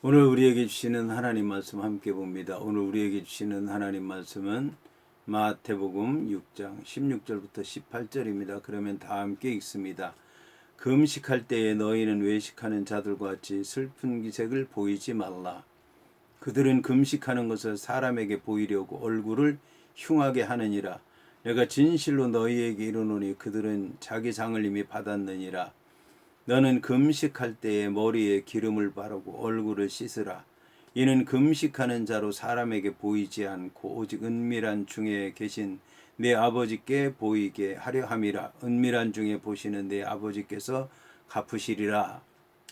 오늘 우리에게 주시는 하나님 말씀 함께 봅니다. 오늘 우리에게 주시는 하나님 말씀은 마태복음 6장 16절부터 18절입니다. 그러면 다 함께 읽습니다. 금식할 때에 너희는 외식하는 자들과 같이 슬픈 기색을 보이지 말라. 그들은 금식하는 것을 사람에게 보이려고 얼굴을 흉하게 하느니라. 내가 진실로 너희에게 이르노니 그들은 자기 상을 이미 받았느니라. 너는 금식할 때에 머리에 기름을 바르고 얼굴을 씻으라. 이는 금식하는 자로 사람에게 보이지 않고 오직 은밀한 중에 계신 내 아버지께 보이게 하려 함이라. 은밀한 중에 보시는 내 아버지께서 갚으시리라.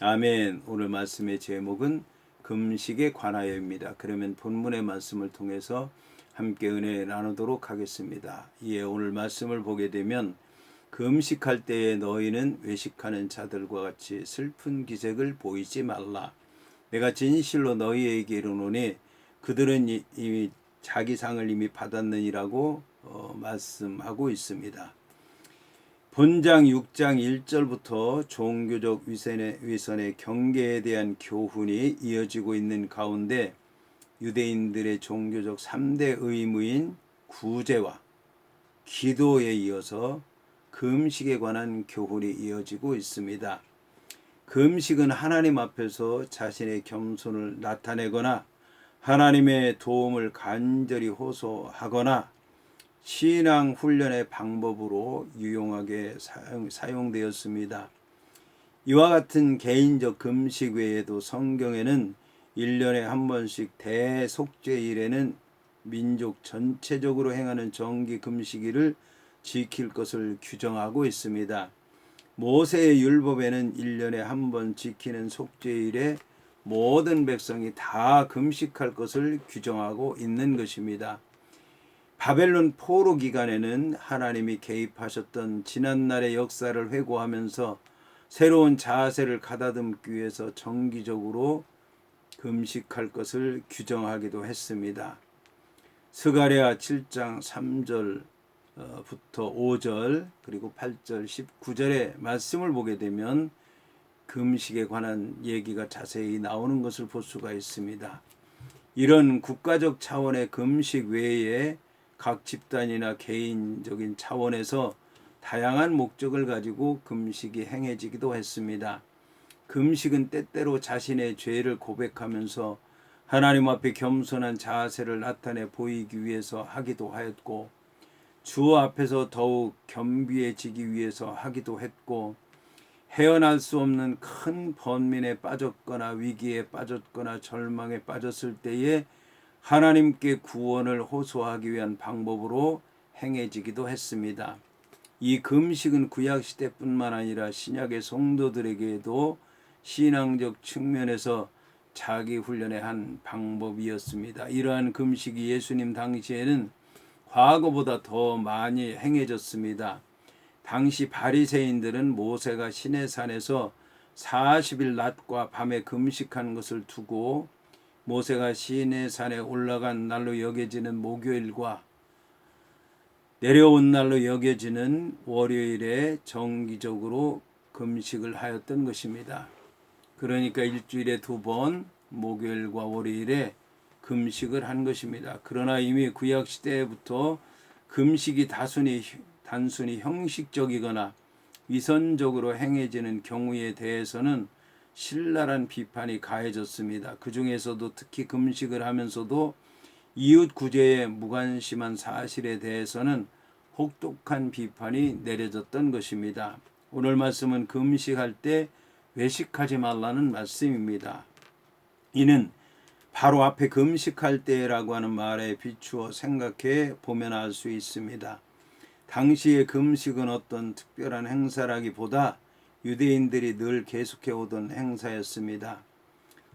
아멘. 오늘 말씀의 제목은 금식에 관하여입니다. 그러면 본문의 말씀을 통해서 함께 은혜 나누도록 하겠습니다. 이에 오늘 말씀을 보게 되면 금식할 때에 너희는 외식하는 자들과 같이 슬픈 기색을 보이지 말라. 내가 진실로 너희에게 이르노니 그들은 이미 자기 상을 이미 받았느니라고 말씀하고 있습니다. 본장 6장 1절부터 종교적 위선의 경계에 대한 교훈이 이어지고 있는 가운데 유대인들의 종교적 3대 의무인 구제와 기도에 이어서 금식에 관한 교훈이 이어지고 있습니다. 금식은 하나님 앞에서 자신의 겸손을 나타내거나 하나님의 도움을 간절히 호소하거나 신앙 훈련의 방법으로 유용하게 사용되었습니다. 이와 같은 개인적 금식 외에도 성경에는 1년에 한 번씩 대속죄일에는 민족 전체적으로 행하는 정기 금식일을 지킬 것을 규정하고 있습니다. 모세의 율법에는 1년에 한 번 지키는 속죄일에 모든 백성이 다 금식할 것을 규정하고 있는 것입니다. 바벨론 포로 기간에는 하나님이 개입하셨던 지난날의 역사를 회고하면서 새로운 자세를 가다듬기 위해서 정기적으로 금식할 것을 규정하기도 했습니다. 스가랴 7장 3절 부터 5절 그리고 8절 19절의 말씀을 보게 되면 금식에 관한 얘기가 자세히 나오는 것을 볼 수가 있습니다. 이런 국가적 차원의 금식 외에 각 집단이나 개인적인 차원에서 다양한 목적을 가지고 금식이 행해지기도 했습니다. 금식은 때때로 자신의 죄를 고백하면서 하나님 앞에 겸손한 자세를 나타내 보이기 위해서 하기도 하였고 주 앞에서 더욱 겸비해지기 위해서 하기도 했고 헤어날 수 없는 큰 번민에 빠졌거나 위기에 빠졌거나 절망에 빠졌을 때에 하나님께 구원을 호소하기 위한 방법으로 행해지기도 했습니다. 이 금식은 구약시대뿐만 아니라 신약의 성도들에게도 신앙적 측면에서 자기 훈련의 한 방법이었습니다. 이러한 금식이 예수님 당시에는 과거보다 더 많이 행해졌습니다. 당시 바리새인들은 모세가 시내산에서 40일 낮과 밤에 금식한 것을 두고 모세가 시내산에 올라간 날로 여겨지는 목요일과 내려온 날로 여겨지는 월요일에 정기적으로 금식을 하였던 것입니다. 그러니까 일주일에 2번 목요일과 월요일에 금식을 한 것입니다. 그러나 이미 구약시대부터 금식이 단순히 형식적이거나 위선적으로 행해지는 경우에 대해서는 신랄한 비판이 가해졌습니다. 그 중에서도 특히 금식을 하면서도 이웃 구제에 무관심한 사실에 대해서는 혹독한 비판이 내려졌던 것입니다. 오늘 말씀은 금식할 때 외식하지 말라는 말씀입니다. 이는 바로 앞에 금식할 때라고 하는 말에 비추어 생각해 보면 알 수 있습니다. 당시의 금식은 어떤 특별한 행사라기보다 유대인들이 늘 계속해 오던 행사였습니다.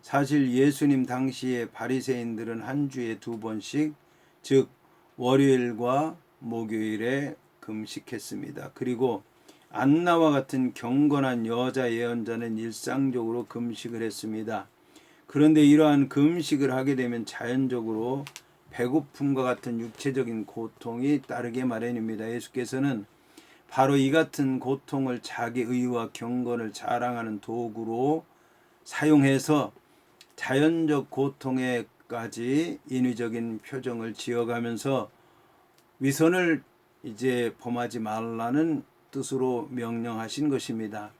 사실 예수님 당시의 바리새인들은 한 주에 2번씩, 즉 월요일과 목요일에 금식했습니다. 그리고 안나와 같은 경건한 여자 예언자는 일상적으로 금식을 했습니다. 그런데 이러한 금식을 하게 되면 자연적으로 배고픔과 같은 육체적인 고통이 따르게 마련입니다. 예수께서는 바로 이 같은 고통을 자기 의와 경건을 자랑하는 도구로 사용해서 자연적 고통에까지 인위적인 표정을 지어가면서 위선을 이제 범하지 말라는 뜻으로 명령하신 것입니다.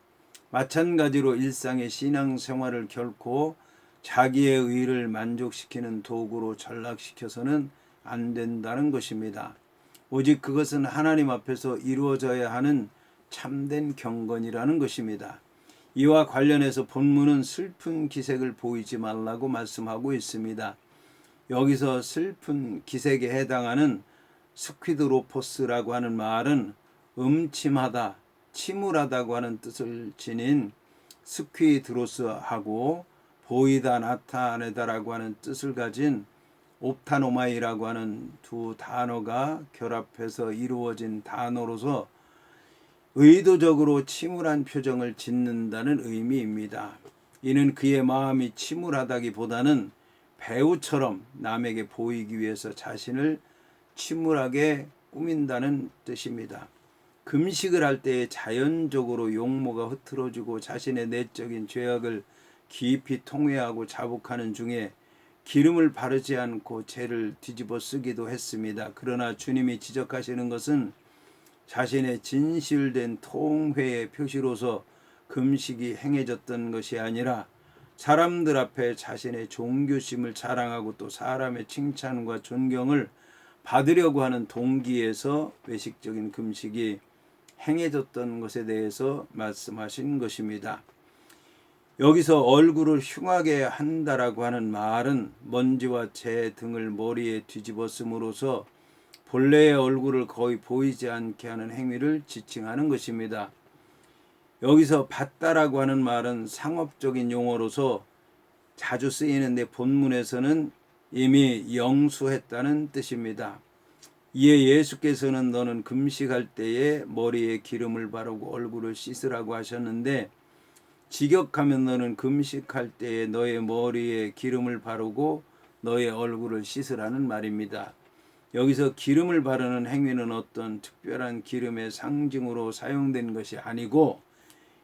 마찬가지로 일상의 신앙생활을 결코 자기의 의를 만족시키는 도구로 전락시켜서는 안 된다는 것입니다. 오직 그것은 하나님 앞에서 이루어져야 하는 참된 경건이라는 것입니다. 이와 관련해서 본문은 슬픈 기색을 보이지 말라고 말씀하고 있습니다. 여기서 슬픈 기색에 해당하는 스퀴드로포스라고 하는 말은 음침하다, 침울하다고 하는 뜻을 지닌 스퀴드로스하고 보이다, 나타내다라고 하는 뜻을 가진 옵타노마이라고 하는 두 단어가 결합해서 이루어진 단어로서 의도적으로 침울한 표정을 짓는다는 의미입니다. 이는 그의 마음이 침울하다기보다는 배우처럼 남에게 보이기 위해서 자신을 침울하게 꾸민다는 뜻입니다. 금식을 할 때에 자연적으로 용모가 흐트러지고 자신의 내적인 죄악을 깊이 통회하고 자복하는 중에 기름을 바르지 않고 죄를 뒤집어 쓰기도 했습니다. 그러나 주님이 지적하시는 것은 자신의 진실된 통회의 표시로서 금식이 행해졌던 것이 아니라 사람들 앞에 자신의 종교심을 자랑하고 또 사람의 칭찬과 존경을 받으려고 하는 동기에서 외식적인 금식이 행해졌던 것에 대해서 말씀하신 것입니다. 여기서 얼굴을 흉하게 한다라고 하는 말은 먼지와 재 등을 머리에 뒤집었음으로써 본래의 얼굴을 거의 보이지 않게 하는 행위를 지칭하는 것입니다. 여기서 받다라고 하는 말은 상업적인 용어로서 자주 쓰이는데 본문에서는 이미 영수했다는 뜻입니다. 이에 예수께서는 너는 금식할 때에 머리에 기름을 바르고 얼굴을 씻으라고 하셨는데 직역하면 너는 금식할 때에 너의 머리에 기름을 바르고 너의 얼굴을 씻으라는 말입니다. 여기서 기름을 바르는 행위는 어떤 특별한 기름의 상징으로 사용된 것이 아니고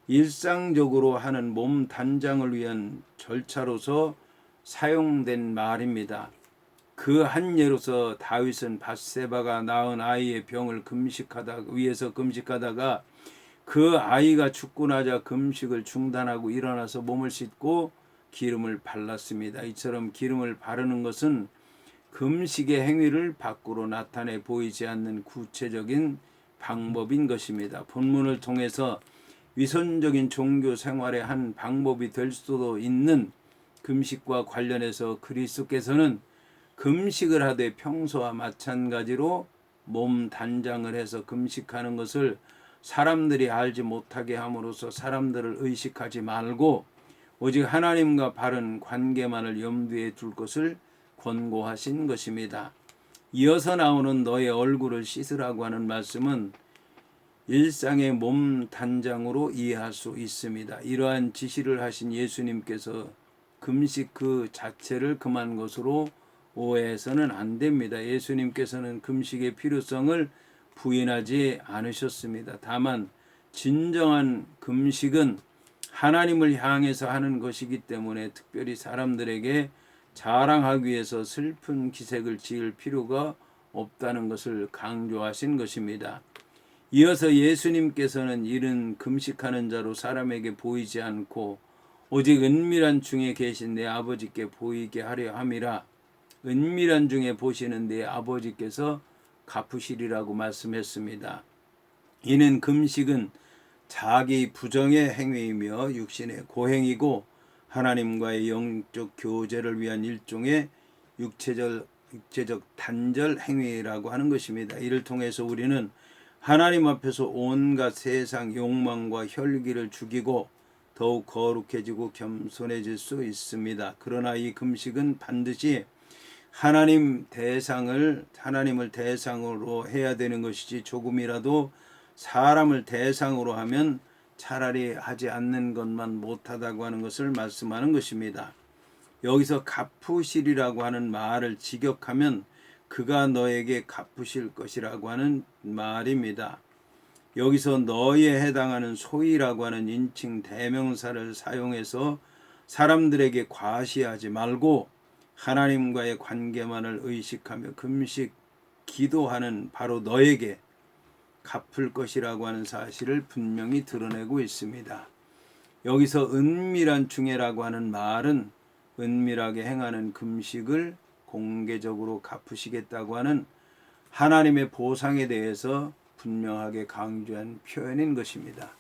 일상적으로 하는 몸 단장을 위한 절차로서 사용된 말입니다. 그 한 예로서 다윗은 밧세바가 낳은 아이의 병을 위해서 금식하다가 그 아이가 죽고 나자 금식을 중단하고 일어나서 몸을 씻고 기름을 발랐습니다. 이처럼 기름을 바르는 것은 금식의 행위를 밖으로 나타내 보이지 않는 구체적인 방법인 것입니다. 본문을 통해서 위선적인 종교 생활의 한 방법이 될 수도 있는 금식과 관련해서 그리스도께서는 금식을 하되 평소와 마찬가지로 몸 단장을 해서 금식하는 것을 사람들이 알지 못하게 함으로써 사람들을 의식하지 말고 오직 하나님과 바른 관계만을 염두에 둘 것을 권고하신 것입니다. 이어서 나오는 너의 얼굴을 씻으라고 하는 말씀은 일상의 몸 단장으로 이해할 수 있습니다. 이러한 지시를 하신 예수님께서 금식 그 자체를 금한 것으로 오해해서는 안 됩니다. 예수님께서는 금식의 필요성을 부인하지 않으셨습니다. 다만 진정한 금식은 하나님을 향해서 하는 것이기 때문에 특별히 사람들에게 자랑하기 위해서 슬픈 기색을 지을 필요가 없다는 것을 강조하신 것입니다. 이어서 예수님께서는 이른 금식하는 자로 사람에게 보이지 않고 오직 은밀한 중에 계신 내 아버지께 보이게 하려 함이라. 은밀한 중에 보시는 내 아버지께서 갚으시리라고 말씀했습니다. 이는 금식은 자기 부정의 행위이며 육신의 고행이고 하나님과의 영적 교제를 위한 일종의 육체적 단절 행위라고 하는 것입니다. 이를 통해서 우리는 하나님 앞에서 온갖 세상 욕망과 혈기를 죽이고 더욱 거룩해지고 겸손해질 수 있습니다. 그러나 이 금식은 반드시 하나님을 대상으로 해야 되는 것이지 조금이라도 사람을 대상으로 하면 차라리 하지 않는 것만 못하다고 하는 것을 말씀하는 것입니다. 여기서 갚으시리라고 하는 말을 직역하면 그가 너에게 갚으실 것이라고 하는 말입니다. 여기서 너에 해당하는 소위라고 하는 인칭 대명사를 사용해서 사람들에게 과시하지 말고 하나님과의 관계만을 의식하며 금식 기도하는 바로 너에게 갚을 것이라고 하는 사실을 분명히 드러내고 있습니다. 여기서 은밀한 중에라고 하는 말은 은밀하게 행하는 금식을 공개적으로 갚으시겠다고 하는 하나님의 보상에 대해서 분명하게 강조한 표현인 것입니다.